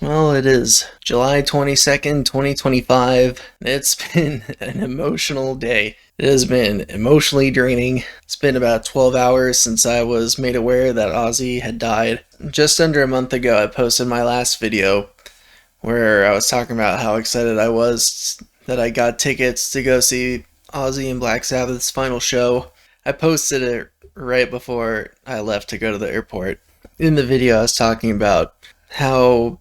Well, it is July 22nd, 2025. It's been an emotional day. It has been emotionally draining. It's been about 12 hours since I was made aware that Ozzy had died. Just under a month ago, I posted my last video where I was talking about how excited I was that I got tickets to go see Ozzy and Black Sabbath's final show. I posted it right before I left to go to the airport. In the video, I was talking about how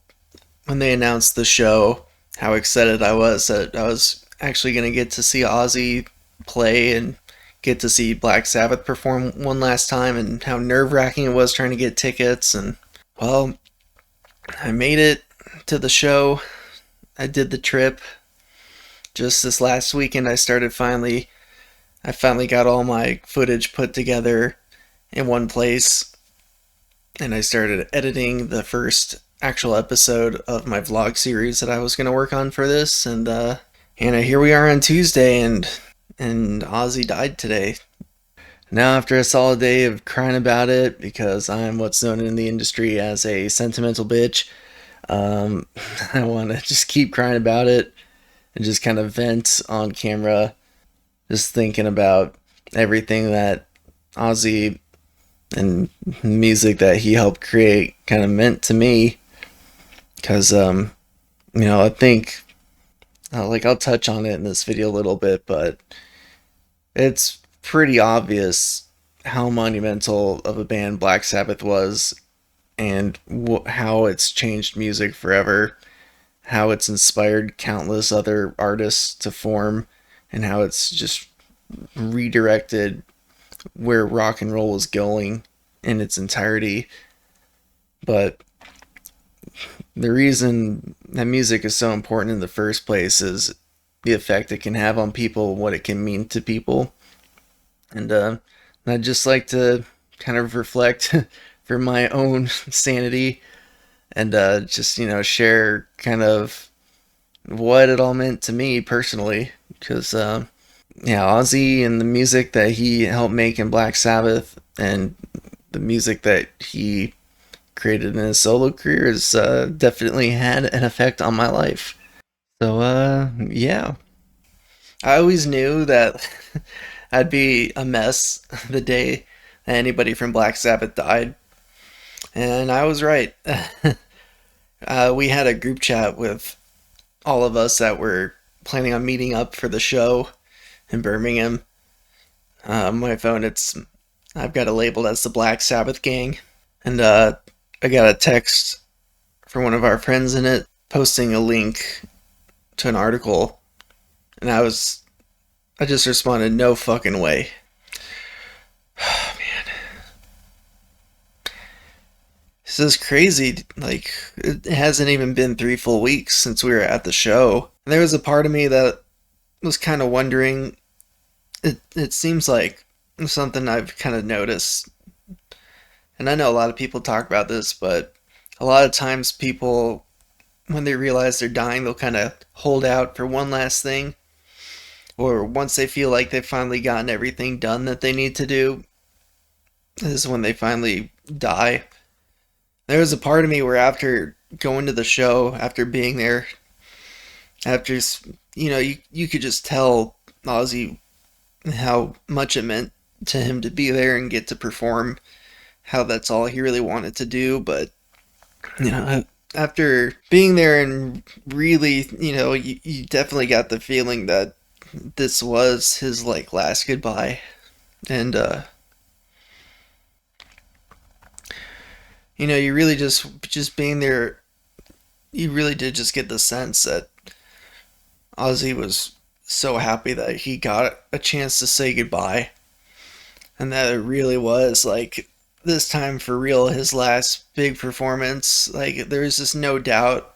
when they announced the show, how excited I was that I was actually going to get to see Ozzy play and get to see Black Sabbath perform one last time, and how nerve wracking it was trying to get tickets. And, well, I made it to the show. I did the trip. Just this last weekend, I finally got all my footage put together in one place, and I started editing the first actual episode of my vlog series that I was going to work on for this. And here we are on Tuesday, and Ozzy died today. Now, after a solid day of crying about it, because I'm what's known in the industry as a sentimental bitch, um, I want to just keep crying about it and just kind of vent on camera, just thinking about everything that Ozzy and music that he helped create kind of meant to me. Because, I think, I'll touch on it in this video a little bit, but it's pretty obvious how monumental of a band Black Sabbath was, and how it's changed music forever, how it's inspired countless other artists to form, and how it's just redirected where rock and roll is going in its entirety. But the reason that music is so important in the first place is the effect it can have on people, what it can mean to people. And I'd just like to kind of reflect for my own sanity, and just, share kind of what it all meant to me personally. Because, yeah, Ozzy and the music that he helped make in Black Sabbath, and the music that he created in his solo career, has definitely had an effect on my life. So, yeah. I always knew that I'd be a mess the day that anybody from Black Sabbath died, and I was right. We had a group chat with all of us that were planning on meeting up for the show in Birmingham. My phone, I've got it labeled as the Black Sabbath Gang, and I got a text from one of our friends in it posting a link to an article, and I just responded, no fucking way. Man, this is crazy. Like, it hasn't even been 3 full weeks since we were at the show. And there was a part of me that was kind of wondering. It seems like something I've kind of noticed, and I know a lot of people talk about this, but a lot of times people, when they realize they're dying, they'll kind of hold out for one last thing, or once they feel like they've finally gotten everything done that they need to do, this is when they finally die. There was a part of me where, after going to the show, after being there, after, you could just tell Ozzy how much it meant to him to be there and get to perform, how that's all he really wanted to do. But, after being there and really, you definitely got the feeling that this was his, like, last goodbye. And, you really just being there, you really did just get the sense that Ozzy was so happy that he got a chance to say goodbye, and that it really was, like, this time for real, his last big performance. Like, there was just no doubt.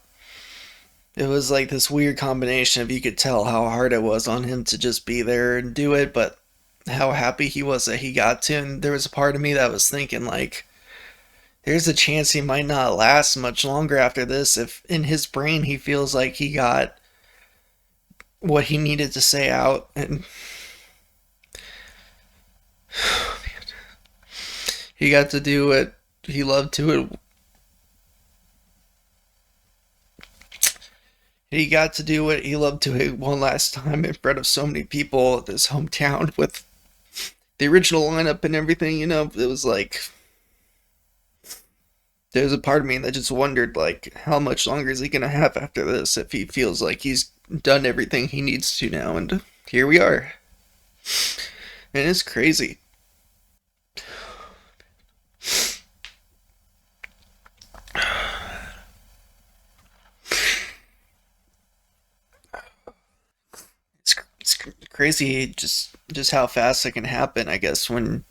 It was like this weird combination of, you could tell how hard it was on him to just be there and do it, but how happy he was that he got to. And there was a part of me that was thinking, like, there's a chance he might not last much longer after this, if in his brain he feels like he got what he needed to say out. And he got to do what he loved to it. he got to do what he loved doing one last time in front of so many people at his hometown with the original lineup and everything. It was like there's a part of me that just wondered, like, how much longer is he gonna have after this if he feels like he's done everything he needs to now, and here we are. And it's crazy. It's crazy just how fast it can happen, I guess, when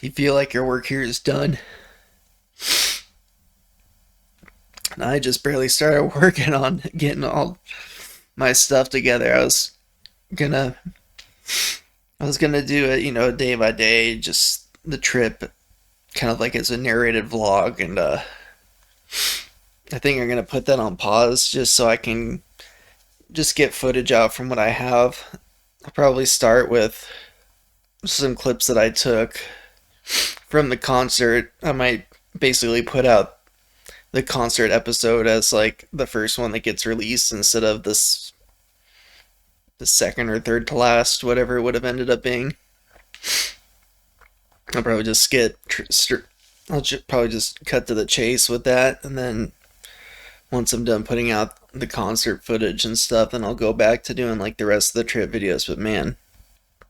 you feel like your work here is done. And I just barely started working on getting all my stuff together. Gonna I was gonna do it, day by day, just the trip, kind of like as a narrated vlog, and I think I'm gonna put that on pause just so I can just get footage out from what I have. I'll probably start with some clips that I took from the concert. I might basically put out the concert episode as like the first one that gets released instead of the second or third to last, whatever it would have ended up being. I'll probably just probably just cut to the chase with that, and then once I'm done putting out the concert footage and stuff, then I'll go back to doing like the rest of the trip videos. But man,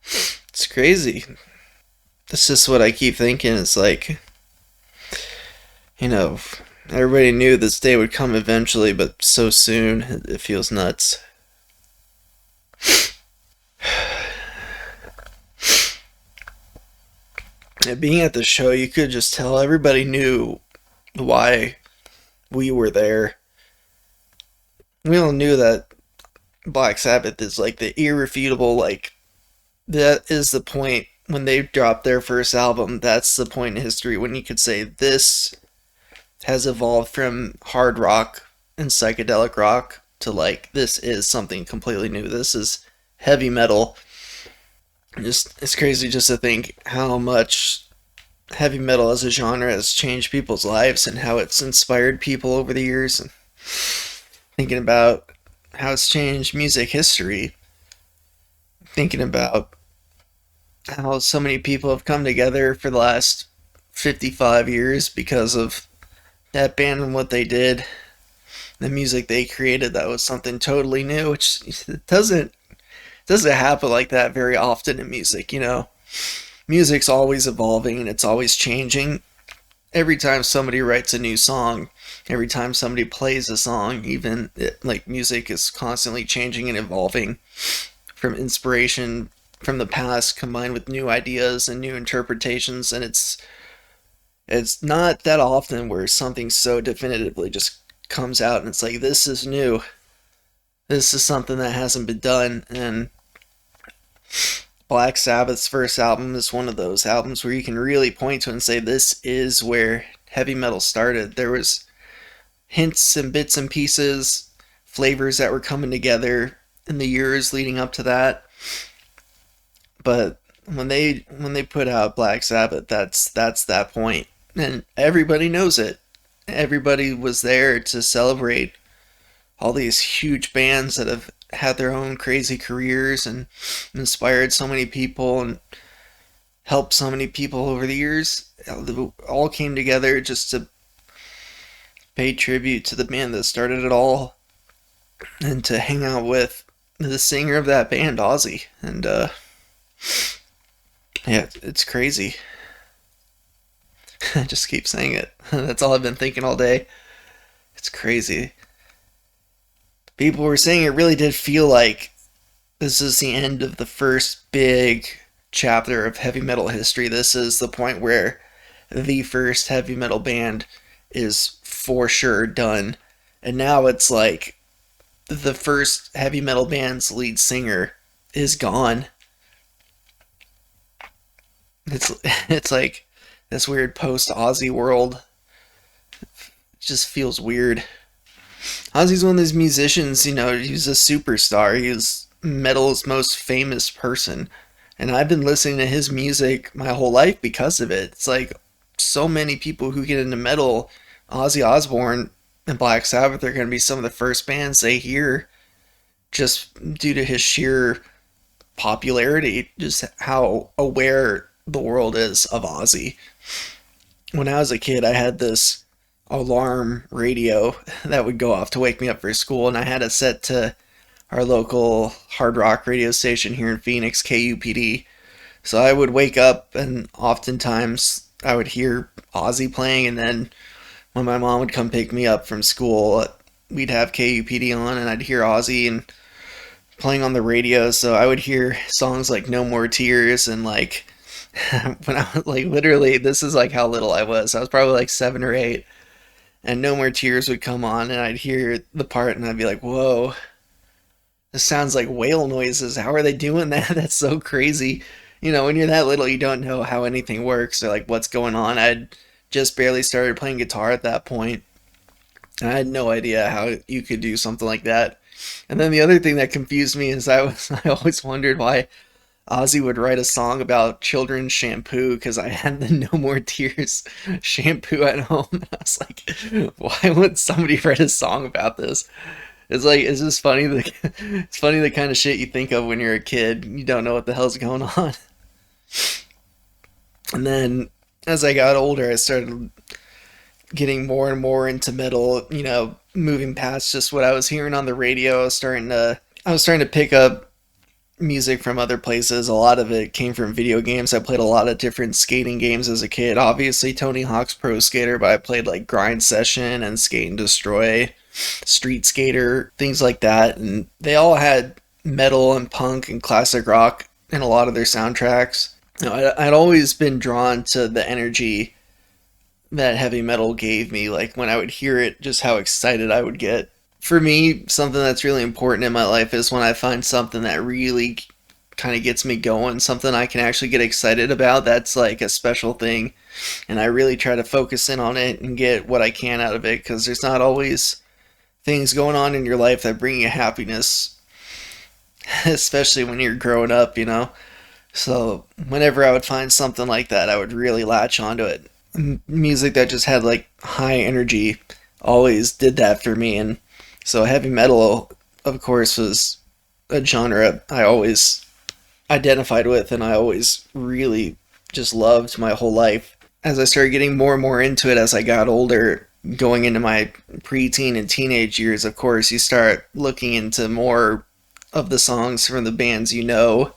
it's crazy. That's just what I keep thinking. It's like, you know, everybody knew this day would come eventually, but so soon, it feels nuts. And being at the show, you could just tell everybody knew why we were there. We all knew that Black Sabbath is like the irrefutable, like, that is the point when they dropped their first album. That's the point in history when you could say this has evolved from hard rock and psychedelic rock to like, this is something completely new. This is heavy metal. Just, it's crazy just to think how much heavy metal as a genre has changed people's lives and how it's inspired people over the years. And thinking about how it's changed music history, thinking about how so many people have come together for the last 55 years because of that band and what they did, the music they created that was something totally new, which doesn't happen like that very often in music. Music's always evolving and it's always changing. Every time somebody writes a new song, every time somebody plays a song, even like music is constantly changing and evolving from inspiration from the past combined with new ideas and new interpretations. And it's not that often where something so definitively just comes out and it's like, this is new, this is something that hasn't been done. And Black Sabbath's first album is one of those albums where you can really point to and say, this is where heavy metal started. There was hints and bits and pieces, flavors that were coming together in the years leading up to that. But when they put out Black Sabbath, that's that point. And everybody knows it. Everybody was there to celebrate all these huge bands that have had their own crazy careers and inspired so many people and helped so many people over the years. All came together just to pay tribute to the band that started it all and to hang out with the singer of that band, Ozzy. And yeah, it's crazy. I just keep saying it. That's all I've been thinking all day. It's crazy. People were saying it really did feel like this is the end of the first big chapter of heavy metal history. This is the point where the first heavy metal band is for sure done. And now it's like the first heavy metal band's lead singer is gone. It's like this weird post-Ozzy world. It just feels weird. Ozzy's one of those musicians, he's a superstar. He's metal's most famous person. And I've been listening to his music my whole life because of it. It's like so many people who get into metal, Ozzy Osbourne and Black Sabbath are going to be some of the first bands they hear just due to his sheer popularity, just how aware the world is of Ozzy. When I was a kid, I had this alarm radio that would go off to wake me up for school, and I had it set to our local hard rock radio station here in Phoenix, KUPD. So I would wake up, and oftentimes I would hear Ozzy playing, and then when my mom would come pick me up from school, we'd have KUPD on, and I'd hear Ozzy and playing on the radio. So I would hear songs like "No More Tears" and like when I was like literally, this is like how little I was. I was probably like 7 or 8, and "No More Tears" would come on, and I'd hear the part, and I'd be like, "Whoa, this sounds like whale noises. How are they doing that? That's so crazy." You know, when you're that little, you don't know how anything works or like what's going on. I'd just barely started playing guitar at that point, and I had no idea how you could do something like that. And then the other thing that confused me is I always wondered why Ozzy would write a song about children's shampoo because I had the No More Tears shampoo at home. And I was like, why would somebody write a song about this? It's like it's just funny. It's funny the kind of shit you think of when you're a kid. You don't know what the hell's going on. And then as I got older, I started getting more and more into metal. You know, moving past just what I was hearing on the radio. I was starting to pick up music from other places. A lot of it came from video games. I played a lot of different skating games as a kid. Obviously, Tony Hawk's Pro Skater, but I played like Grind Session and Skate and Destroy, Street Skater, things like that. And they all had metal and punk and classic rock in a lot of their soundtracks. You know, I'd always been drawn to the energy that heavy metal gave me. Like when I would hear it, just how excited I would get. For me, something that's really important in my life is when I find something that really kind of gets me going, something I can actually get excited about. That's like a special thing. And I really try to focus in on it and get what I can out of it because there's not always things going on in your life that bring you happiness, especially when you're growing up, you know? So whenever I would find something like that, I would really latch onto it. Music that just had like high energy always did that for me. And so heavy metal, of course, was a genre I always identified with and I always really just loved my whole life. As I started getting more and more into it as I got older, going into my preteen and teenage years, of course, you start looking into more of the songs from the bands you know.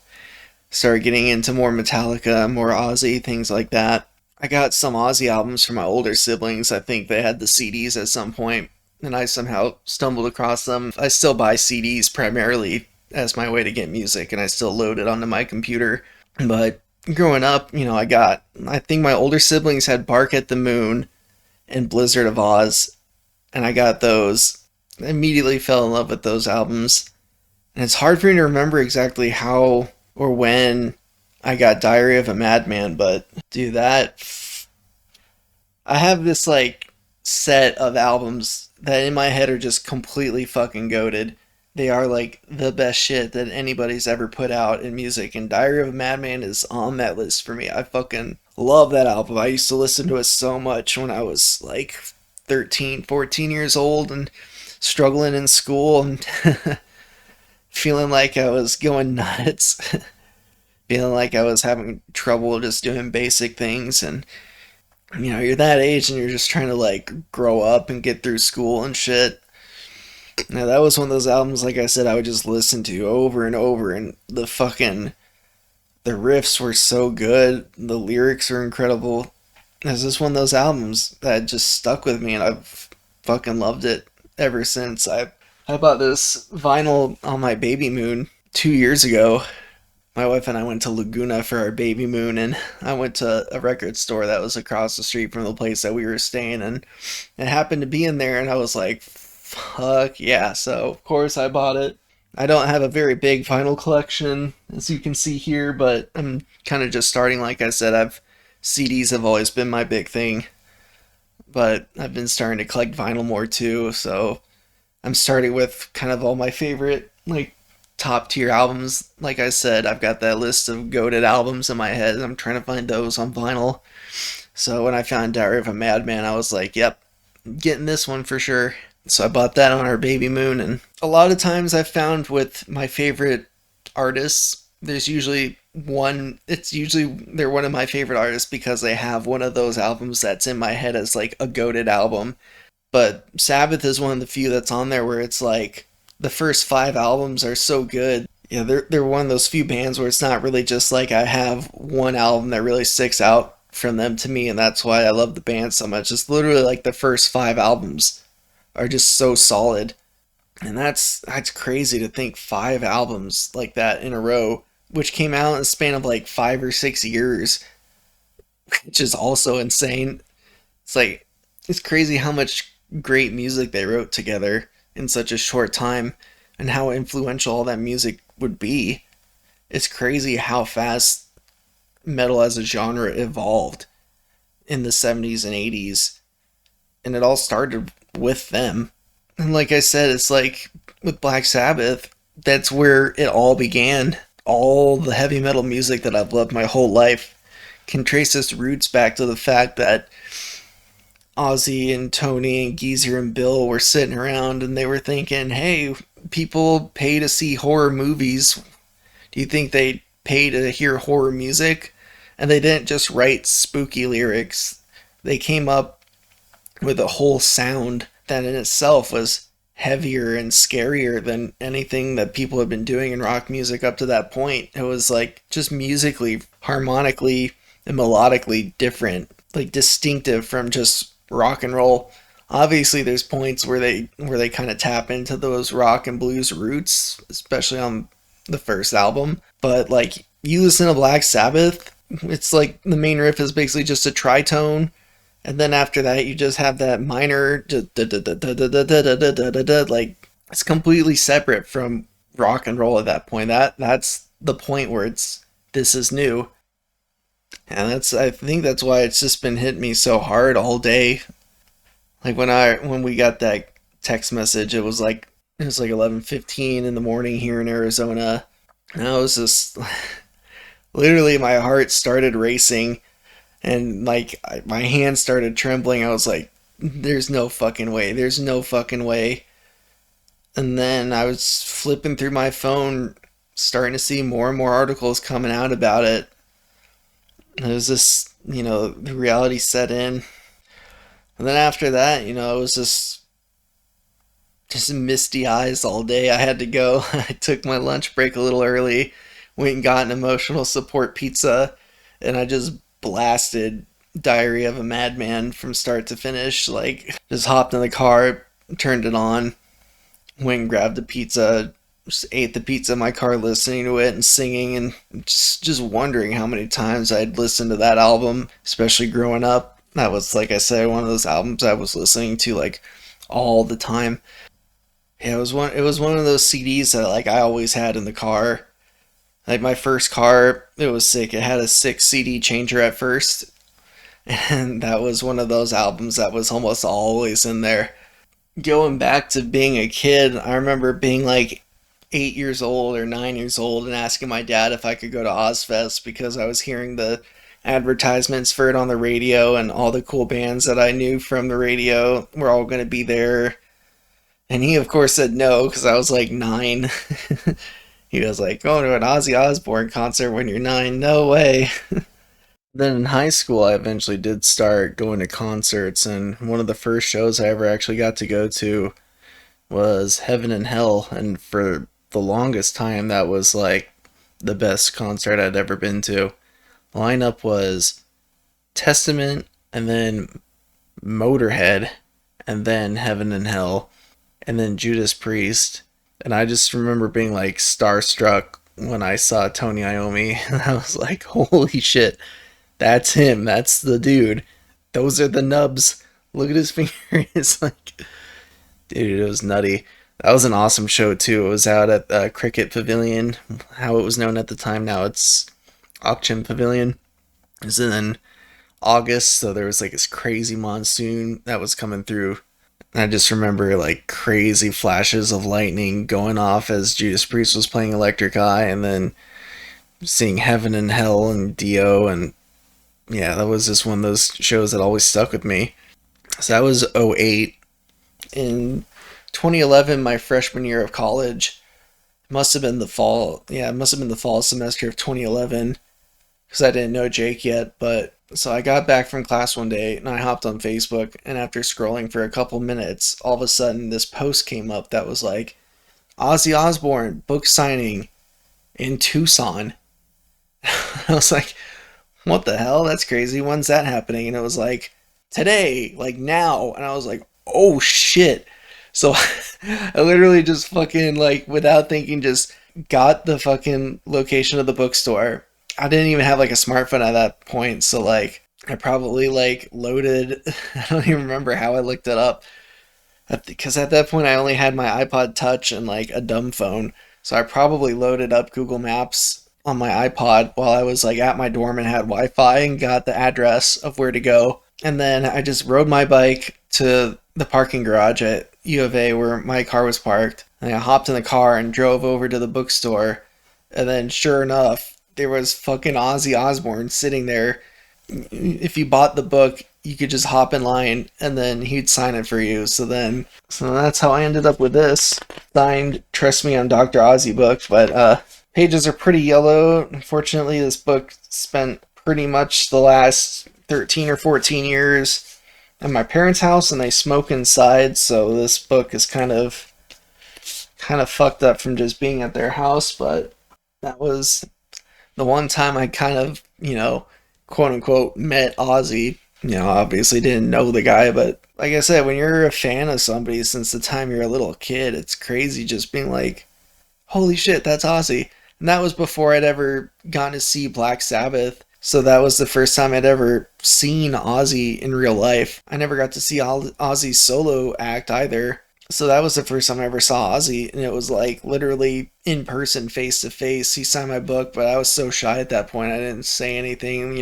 Start getting into more Metallica, more Ozzy, things like that. I got some Ozzy albums from my older siblings. I think they had the CDs at some point, and I somehow stumbled across them. I still buy CDs primarily as my way to get music, and I still load it onto my computer. But growing up, you know, I think my older siblings had Bark at the Moon and Blizzard of Oz, and I got those. I immediately fell in love with those albums. And it's hard for me to remember exactly how or when I got Diary of a Madman, but dude, I have this like set of albums that in my head are just completely fucking goated. They are like the best shit that anybody's ever put out in music, and Diary of a Madman is on that list for me. I fucking love that album. I used to listen to it so much when I was like 13, 14 years old and struggling in school and feeling like I was going nuts. Feeling like I was having trouble just doing basic things. And you know, you're that age and you're just trying to like grow up and get through school and shit. Now that was one of those albums, like I said, I would just listen to over and over, and the riffs were so good, the lyrics were incredible. It's just one of those albums that just stuck with me, and I've fucking loved it ever since. I bought this vinyl on my baby moon 2 years ago. My wife and I went to Laguna for our baby moon, and I went to a record store that was across the street from the place that we were staying, and it happened to be in there, and I was like, fuck yeah. So, of course, I bought it. I don't have a very big vinyl collection, as you can see here, but I'm kind of just starting. Like I said, CDs have always been my big thing, but I've been starting to collect vinyl more too, so I'm starting with kind of all my favorite, like, top tier albums. Like I said, I've got that list of goated albums in my head, and I'm trying to find those on vinyl. So when I found Diary of a Madman, I was like, yep, getting this one for sure. So I bought that on our baby moon. And a lot of times I've found with my favorite artists, there's usually one, it's usually they're one of my favorite artists because they have one of those albums that's in my head as like a goated album. But Sabbath is one of the few that's on there where it's like the first five albums are so good. Yeah, they're one of those few bands where it's not really just like I have one album that really sticks out from them to me, and that's why I love the band so much. It's literally like the first five albums are just so solid, and that's crazy to think five albums like that in a row, which came out in a span of like 5 or 6 years, which is also insane. It's like it's crazy how much great music they wrote together in such a short time and how influential all that music would be. It's crazy how fast metal as a genre evolved in the 70s and 80s, and it all started with them. And like I said, it's like with Black Sabbath, that's where it all began. All the heavy metal music that I've loved my whole life can trace its roots back to the fact that Ozzy and Tony and Geezer and Bill were sitting around and they were thinking, hey, people pay to see horror movies. Do you think they pay to hear horror music? And they didn't just write spooky lyrics. They came up with a whole sound that in itself was heavier and scarier than anything that people had been doing in rock music up to that point. It was like just musically, harmonically, and melodically different, like distinctive from just rock and roll. Obviously there's points where they kind of tap into those rock and blues roots, especially on the first album. But like you listen to Black Sabbath, it's like the main riff is basically just a tritone, and then after that you just have that minor like it's completely separate from rock and roll at that point. That's the point where it's this is new. And I think that's why it's just been hitting me so hard all day. Like when we got that text message, it was like 11:15 in the morning here in Arizona. And I was just literally my heart started racing and like my hands started trembling. I was like, there's no fucking way. There's no fucking way. And then I was flipping through my phone starting to see more and more articles coming out about it. And it was just, the reality set in. And then after that, it was just misty eyes all day. I had to go. I took my lunch break a little early, went and got an emotional support pizza, and I just blasted Diary of a Madman from start to finish. Like, just hopped in the car, turned it on, went and grabbed the pizza, just ate the pizza in my car, listening to it and singing, and just wondering how many times I'd listened to that album, especially growing up. That was, like I said, one of those albums I was listening to like all the time. Yeah, it was one of those CDs that like I always had in the car. Like my first car, it was sick. It had a 6 CD changer at first, and that was one of those albums that was almost always in there. Going back to being a kid, I remember being like 8 years old or 9 years old and asking my dad if I could go to Ozzfest because I was hearing the advertisements for it on the radio and all the cool bands that I knew from the radio were all going to be there. And he, of course, said no because I was like 9. He was like, going to an Ozzy Osbourne concert when you're 9? No way. Then in high school, I eventually did start going to concerts, and one of the first shows I ever actually got to go to was Heaven and Hell, and for the longest time, that was like the best concert I'd ever been to. The lineup was Testament, and then Motorhead, and then Heaven and Hell, and then Judas Priest. And I just remember being like starstruck when I saw Tony Iommi, and I was like, holy shit, that's him, that's the dude. Those are the nubs. Look at his fingers. Like, dude, it was nutty. That was an awesome show too. It was out at Cricket Pavilion, how it was known at the time. Now it's Auction Pavilion. It was in August, so there was like this crazy monsoon that was coming through. And I just remember like crazy flashes of lightning going off as Judas Priest was playing Electric Eye, and then seeing Heaven and Hell and Dio, and yeah, that was just one of those shows that always stuck with me. So that was '08. In 2011, my freshman year of college, must have been the fall. Yeah, it must have been the fall semester of 2011 because I didn't know Jake yet. But so I got back from class one day and I hopped on Facebook. And after scrolling for a couple minutes, all of a sudden this post came up that was like Ozzy Osbourne book signing in Tucson. I was like, what the hell? That's crazy. When's that happening? And it was like, today, like now. And I was like, oh shit. So I literally just fucking, like, without thinking, just got the fucking location of the bookstore. I didn't even have like a smartphone at that point. So, like, I probably like loaded, I don't even remember how I looked it up. Because at that point I only had my iPod Touch and like a dumb phone. So I probably loaded up Google Maps on my iPod while I was like at my dorm and had Wi-Fi and got the address of where to go. And then I just rode my bike to the parking garage at U of A where my car was parked. And I hopped in the car and drove over to the bookstore. And then sure enough, there was fucking Ozzy Osbourne sitting there. If you bought the book, you could just hop in line and then he'd sign it for you. So that's how I ended up with this signed Trust Me, I'm Dr. Ozzy book. But pages are pretty yellow. Unfortunately, this book spent pretty much the last 13 or 14 years at my parents' house and they smoke inside. So this book is kind of fucked up from just being at their house. But that was the one time I kind of, quote unquote, met Ozzy. Obviously didn't know the guy, but like I said, when you're a fan of somebody since the time you're a little kid, it's crazy just being like, holy shit, that's Ozzy. And that was before I'd ever gotten to see Black Sabbath. So that was the first time I'd ever seen Ozzy in real life. I never got to see Ozzy's solo act either. So that was the first time I ever saw Ozzy, and it was like literally in person, face to face. He signed my book, but I was so shy at that point. I didn't say anything.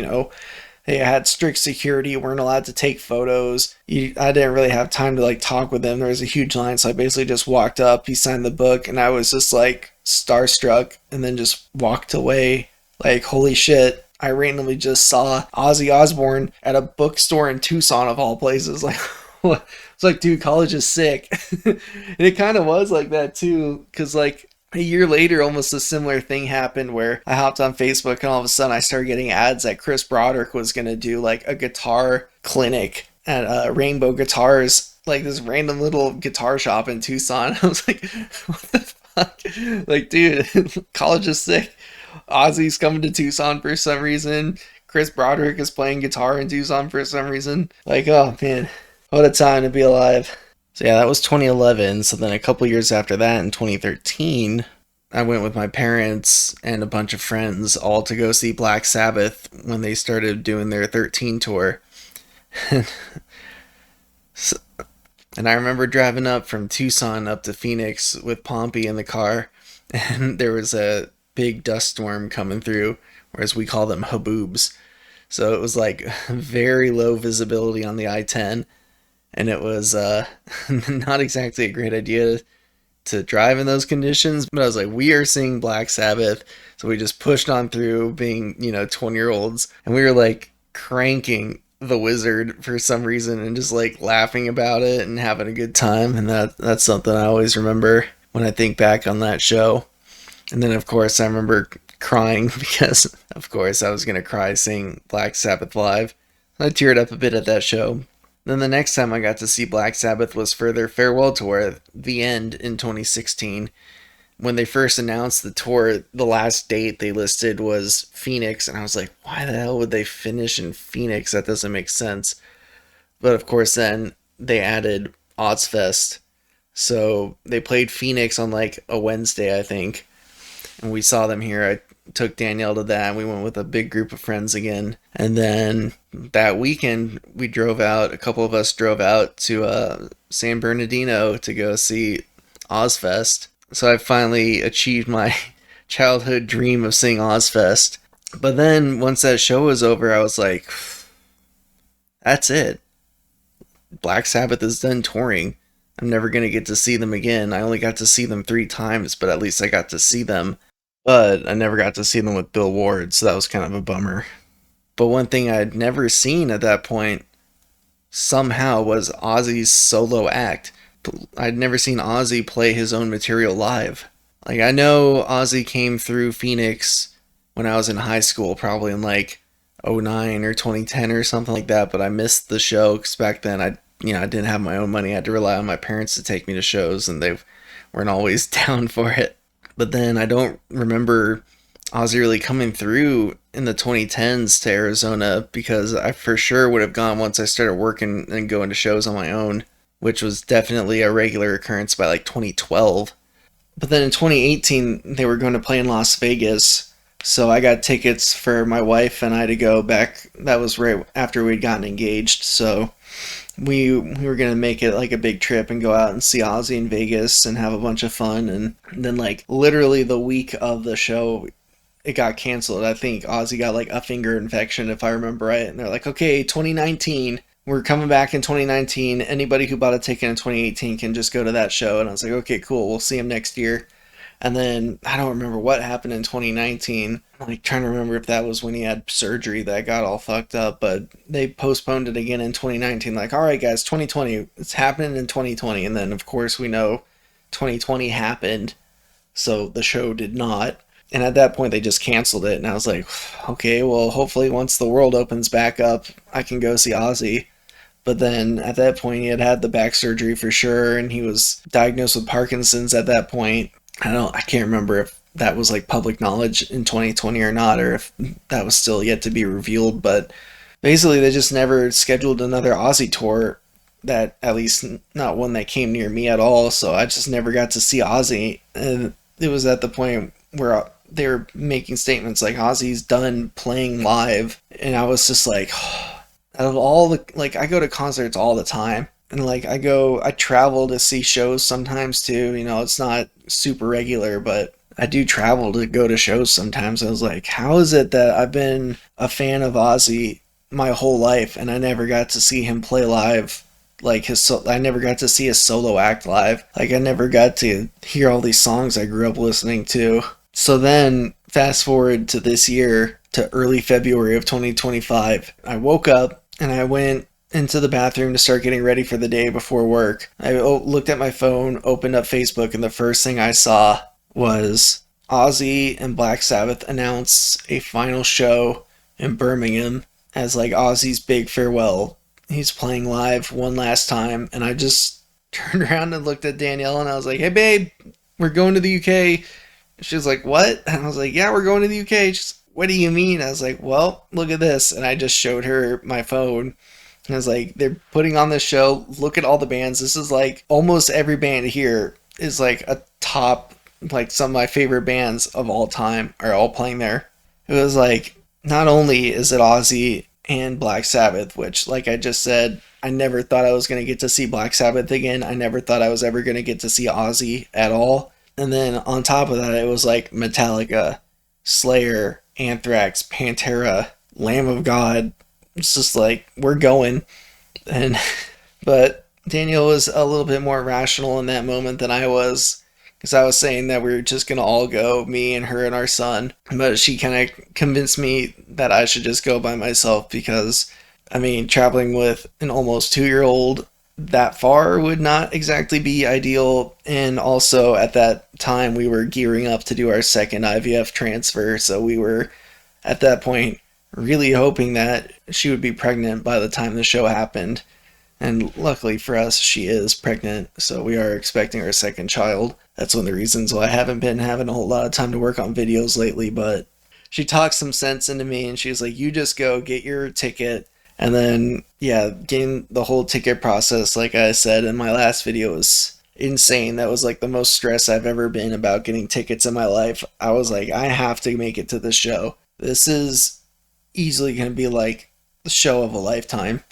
They had strict security, weren't allowed to take photos. I didn't really have time to like talk with him. There was a huge line, so I basically just walked up. He signed the book, and I was just like starstruck, and then just walked away. Like, holy shit! I randomly just saw Ozzy Osbourne at a bookstore in Tucson, of all places. Like, what? It's like, dude, college is sick. And it kind of was like that too, because like a year later, almost a similar thing happened where I hopped on Facebook and all of a sudden I started getting ads that Chris Broderick was going to do like a guitar clinic at Rainbow Guitars, like this random little guitar shop in Tucson. I was like, what the fuck? Like, dude, college is sick. Ozzy's coming to Tucson for some reason. Chris Broderick is playing guitar in Tucson for some reason. Like, oh man, what a time to be alive. So yeah, that was 2011. So then a couple years after that, in 2013, I went with my parents and a bunch of friends all to go see Black Sabbath when they started doing their 13 tour. So, and I remember driving up from Tucson up to Phoenix with Pompey in the car, and there was a big dust storm coming through, or as we call them, haboobs. So it was like very low visibility on the I-10, and it was not exactly a great idea to drive in those conditions. But I was like, we are seeing Black Sabbath, so we just pushed on through, being 20-year-olds, and we were like cranking the Wizard for some reason and just like laughing about it and having a good time. And that's something I always remember when I think back on that show. And then of course I remember crying because of course I was gonna cry seeing Black Sabbath live. I teared up a bit at that show. Then the next time I got to see Black Sabbath was for their farewell tour, The End, in 2016. When they first announced the tour, the last date they listed was Phoenix, and I was like, why the hell would they finish in Phoenix? That doesn't make sense. But of course then they added Ozzfest. So they played Phoenix on like a Wednesday, I think. And we saw them here. I took Danielle to that, and we went with a big group of friends again. And then that weekend, a couple of us drove out to San Bernardino to go see Ozzfest. So I finally achieved my childhood dream of seeing Ozzfest. But then once that show was over, I was like, that's it. Black Sabbath is done touring. I'm never going to get to see them again. I only got to see them 3 times, but at least I got to see them. But I never got to see them with Bill Ward, so that was kind of a bummer. But one thing I'd never seen at that point somehow was Ozzy's solo act. I'd never seen Ozzy play his own material live. Like, I know Ozzy came through Phoenix when I was in high school, probably in like '09 or 2010 or something like that, but I missed the show because back then I didn't have my own money. I had to rely on my parents to take me to shows, and they weren't always down for it. But then I don't remember Ozzy really coming through in the 2010s to Arizona, because I for sure would have gone once I started working and going to shows on my own, which was definitely a regular occurrence by like 2012. But then in 2018, they were going to play in Las Vegas. So I got tickets for my wife and I to go back. That was right after we'd gotten engaged. So we were going to make it like a big trip and go out and see Ozzy in Vegas and have a bunch of fun. And then, like, literally the week of the show, it got canceled. I think Ozzy got like a finger infection, if I remember right. And they're like, okay, 2019. We're coming back in 2019. Anybody who bought a ticket in 2018 can just go to that show. And I was like, okay, cool. We'll see him next year. And then I don't remember what happened in 2019. I'm like trying to remember if that was when he had surgery that got all fucked up. But they postponed it again in 2019. Like, all right, guys, 2020. It's happening in 2020. And then, of course, we know 2020 happened. So the show did not. And at that point, they just canceled it. And I was like, okay, well, hopefully once the world opens back up, I can go see Ozzy. But then at that point, he had had the back surgery for sure, and he was diagnosed with Parkinson's at that point. I can't remember if that was like public knowledge in 2020 or not, or if that was still yet to be revealed. But basically, they just never scheduled another Ozzy tour, that at least not one that came near me at all. So I just never got to see Ozzy, and it was at the point where they were making statements like Ozzy's done playing live, and I was just like, out of all the, like, I go to concerts all the time, and like I travel to see shows sometimes too. It's not super regular, but I do travel to go to shows sometimes. I was like, how is it that I've been a fan of Ozzy my whole life and I never got to see him play live? Like I never got to see his solo act live. Like I never got to hear all these songs I grew up listening to. So then fast forward to this year, to early February of 2025. I woke up and I went into the bathroom to start getting ready for the day before work. I looked at my phone, opened up Facebook, and the first thing I saw was Ozzy and Black Sabbath announce a final show in Birmingham as like Ozzy's big farewell. He's playing live one last time, and I just turned around and looked at Danielle and I was like, hey babe, we're going to the UK. She was like, what? And I was like, yeah, we're going to the UK. She's, what do you mean? I was like, well, look at this. And I just showed her my phone. And I was like, they're putting on this show. Look at all the bands. This is like almost every band here is like a top, like some of my favorite bands of all time are all playing there. It was like, not only is it Ozzy and Black Sabbath, which, like I just said, I never thought I was going to get to see Black Sabbath again. I never thought I was ever going to get to see Ozzy at all. And then on top of that, it was like Metallica, Slayer, Anthrax, Pantera, Lamb of God. It's just like, we're going. And but Daniel was a little bit more rational in that moment than I was, because I was saying that we were just gonna all go, me and her and our son. But she kind of convinced me that I should just go by myself, because I mean, traveling with an almost 2-year-old that far would not exactly be ideal. And also at that time we were gearing up to do our second IVF transfer, so we were at that point really hoping that she would be pregnant by the time the show happened. And luckily for us, she is pregnant, so we are expecting our second child. That's one of the reasons why I haven't been having a whole lot of time to work on videos lately. But she talked some sense into me, and she was like, you just go get your ticket. And then, yeah, getting the whole ticket process, like I said in my last video, was insane. That was like the most stress I've ever been about getting tickets in my life. I was like, I have to make it to the show. This is easily going to be like the show of a lifetime.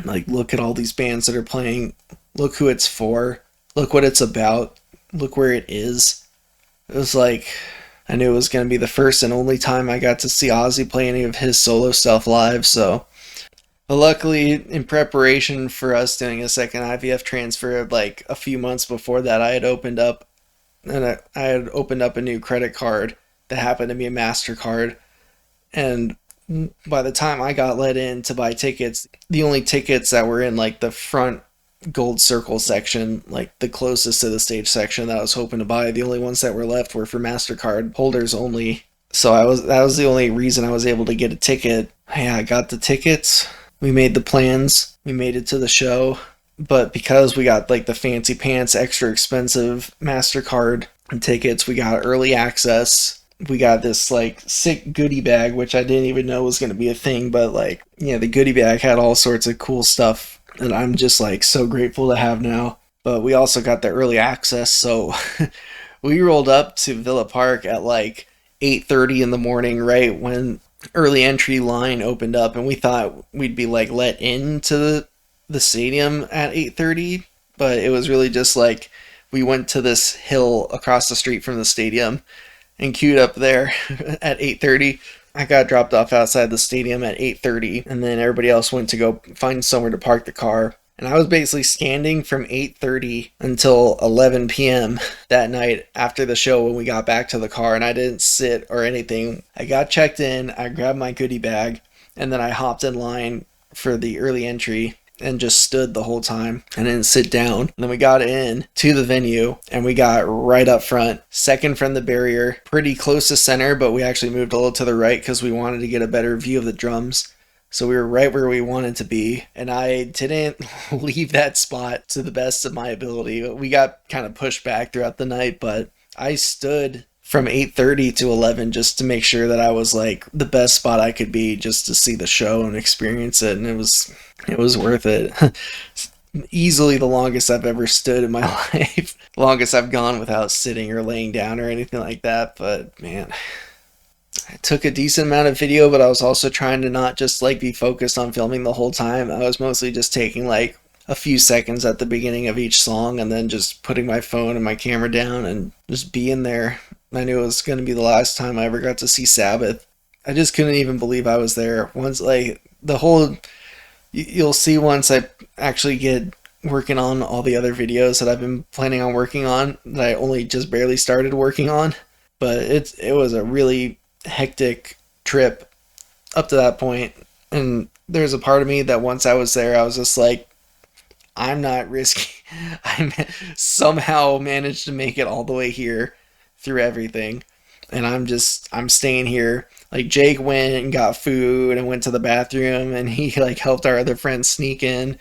Like, look at all these bands that are playing. Look who it's for. Look what it's about. Look where it is. It was like, I knew it was going to be the first and only time I got to see Ozzy play any of his solo stuff live, so. But luckily, in preparation for us doing a second IVF transfer, like a few months before that, I had opened up a new credit card that happened to be a MasterCard. And by the time I got let in to buy tickets, the only tickets that were in like the front gold circle section, like the closest to the stage section that I was hoping to buy, the only ones that were left were for MasterCard holders only. So that was the only reason I was able to get a ticket. Yeah, I got the tickets. We made the plans. We made it to the show. But because we got like the fancy pants, extra expensive MasterCard tickets, we got early access. We got this like sick goodie bag, which I didn't even know was going to be a thing. But like, yeah, the goodie bag had all sorts of cool stuff. And I'm just like so grateful to have now. But we also got the early access. So we rolled up to Villa Park at like 8:30 in the morning, right when early entry line opened up, and we thought we'd be like let into the stadium at 8:30, but it was really just like we went to this hill across the street from the stadium and queued up there at 8:30. I got dropped off outside the stadium at 8:30, and then everybody else went to go find somewhere to park the car. And I was basically standing from 8:30 until 11 p.m. that night after the show when we got back to the car, and I didn't sit or anything. I got checked in, I grabbed my goodie bag, and then I hopped in line for the early entry and just stood the whole time and didn't sit down. And then we got in to the venue and we got right up front, second from the barrier, pretty close to center, but we actually moved a little to the right because we wanted to get a better view of the drums. So we were right where we wanted to be, and I didn't leave that spot to the best of my ability. We got kind of pushed back throughout the night, but I stood from 8:30 to 11 just to make sure that I was like the best spot I could be just to see the show and experience it, and it was worth it. Easily the longest I've ever stood in my life. Longest I've gone without sitting or laying down or anything like that, but man, I took a decent amount of video, but I was also trying to not just like be focused on filming the whole time. I was mostly just taking like a few seconds at the beginning of each song and then just putting my phone and my camera down and just being there. I knew it was going to be the last time I ever got to see Sabbath. I just couldn't even believe I was there. Once like the whole, you'll see once I actually get working on all the other videos that I've been planning on working on that I only just barely started working on. But it was a really hectic trip up to that point, and there's a part of me that once I was there I was just like, I'm not risking. I somehow managed to make it all the way here through everything, and I'm staying here. Like Jake went and got food and went to the bathroom, and he like helped our other friends sneak in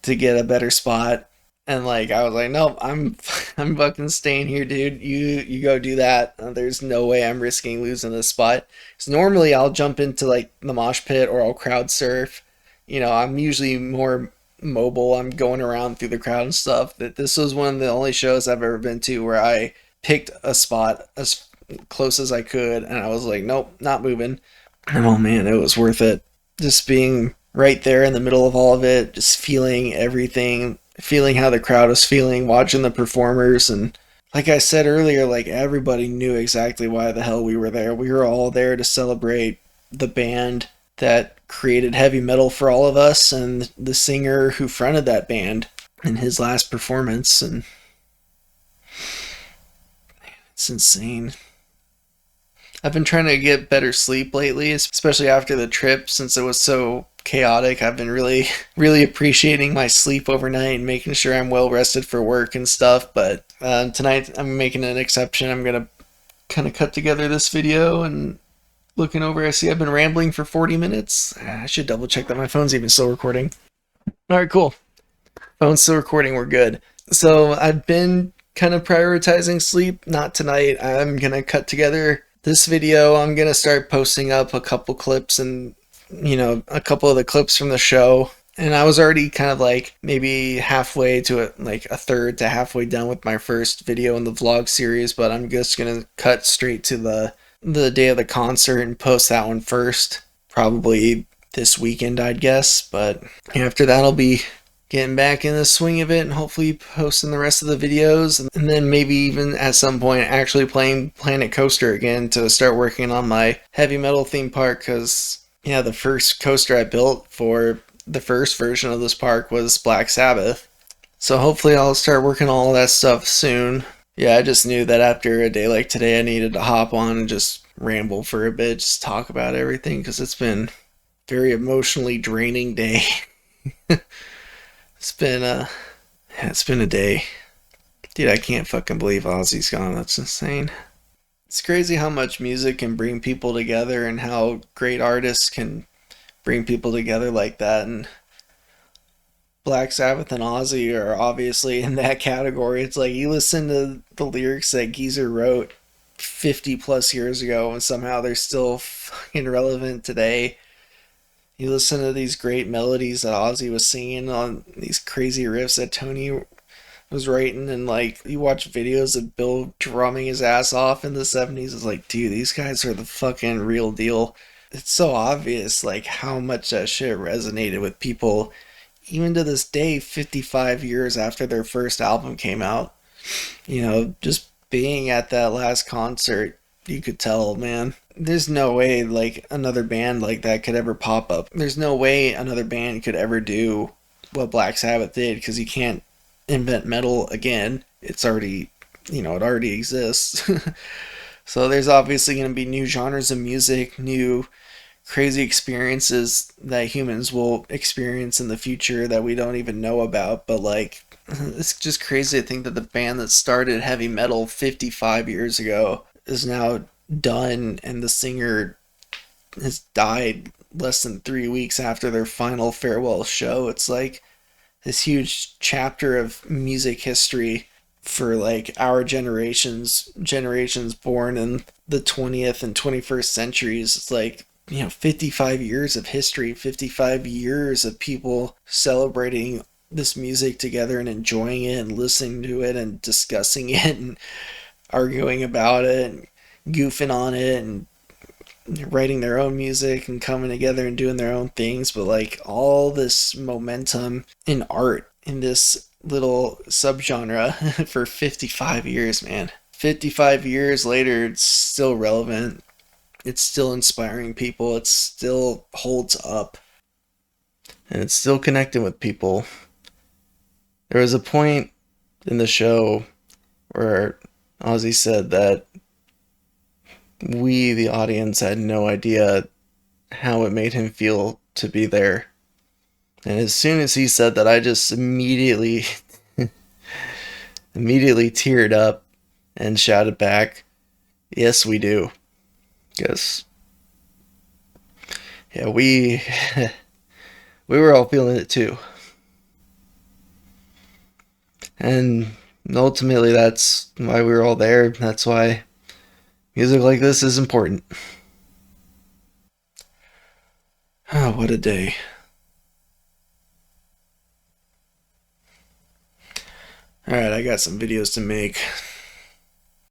to get a better spot. And like I was like, nope, I'm fucking staying here, dude. You go do that. There's no way I'm risking losing this spot. Because normally I'll jump into like the mosh pit or I'll crowd surf. You know, I'm usually more mobile. I'm going around through the crowd and stuff. That this was one of the only shows I've ever been to where I picked a spot as close as I could, and I was like, nope, not moving. And oh man, it was worth it. Just being right there in the middle of all of it, just feeling everything, feeling how the crowd was feeling, watching the performers. And like I said earlier, like everybody knew exactly why the hell we were there. We were all there to celebrate the band that created heavy metal for all of us and the singer who fronted that band in his last performance. And it's insane. I've been trying to get better sleep lately, especially after the trip since it was so chaotic. I've been really, really appreciating my sleep overnight and making sure I'm well rested for work and stuff. But tonight I'm making an exception. I'm going to kind of cut together this video and looking over. I see I've been rambling for 40 minutes. I should double check that my phone's even still recording. All right, cool. Phone's still recording. We're good. So I've been kind of prioritizing sleep. Not tonight. I'm going to cut together this video. I'm going to start posting up a couple clips and, you know, a couple of the clips from the show. And I was already kind of like maybe halfway to it, like a third to halfway done with my first video in the vlog series, but I'm just going to cut straight to the day of the concert and post that one first. Probably this weekend, I'd guess. But after that, I'll be getting back in the swing of it and hopefully posting the rest of the videos, and then maybe even at some point actually playing Planet Coaster again to start working on my heavy metal theme park, because yeah, the first coaster I built for the first version of this park was Black Sabbath. So hopefully I'll start working on all that stuff soon. Yeah, I just knew that after a day like today I needed to hop on and just ramble for a bit, just talk about everything because it's been a very emotionally draining day. It's been a yeah, it's been a day. Dude, I can't fucking believe Ozzy's gone. That's insane. It's crazy how much music can bring people together and how great artists can bring people together like that. And Black Sabbath and Ozzy are obviously in that category. It's like you listen to the lyrics that Geezer wrote 50 plus years ago and somehow they're still fucking relevant today. You listen to these great melodies that Ozzy was singing on these crazy riffs that Tony was writing, and like you watch videos of Bill drumming his ass off in the 70s. It's like, dude, these guys are the fucking real deal. It's so obvious like how much that shit resonated with people even to this day, 55 years after their first album came out. Just being at that last concert, you could tell, man. There's no way like another band like that could ever pop up. There's no way another band could ever do what Black Sabbath did because you can't invent metal again. It's already, it already exists. So there's obviously going to be new genres of music, new crazy experiences that humans will experience in the future that we don't even know about. But like, it's just crazy to think that the band that started heavy metal 55 years ago is now done and the singer has died less than 3 weeks after their final farewell show. It's like this huge chapter of music history for like our generations born in the 20th and 21st centuries. It's like 55 years of history, 55 years of people celebrating this music together and enjoying it and listening to it and discussing it and arguing about it and goofing on it and writing their own music and coming together and doing their own things. But like all this momentum in art in this little subgenre for 55 years, man. 55 years later, it's still relevant. It's still inspiring people. It still holds up. And it's still connecting with people. There was a point in the show where Ozzy said that we, the audience, had no idea how it made him feel to be there. And as soon as he said that, I just immediately teared up and shouted back, "Yes, we do." Because yeah, we we were all feeling it too. And ultimately that's why we were all there. That's why music like this is important. Oh, what a day. Alright, I got some videos to make.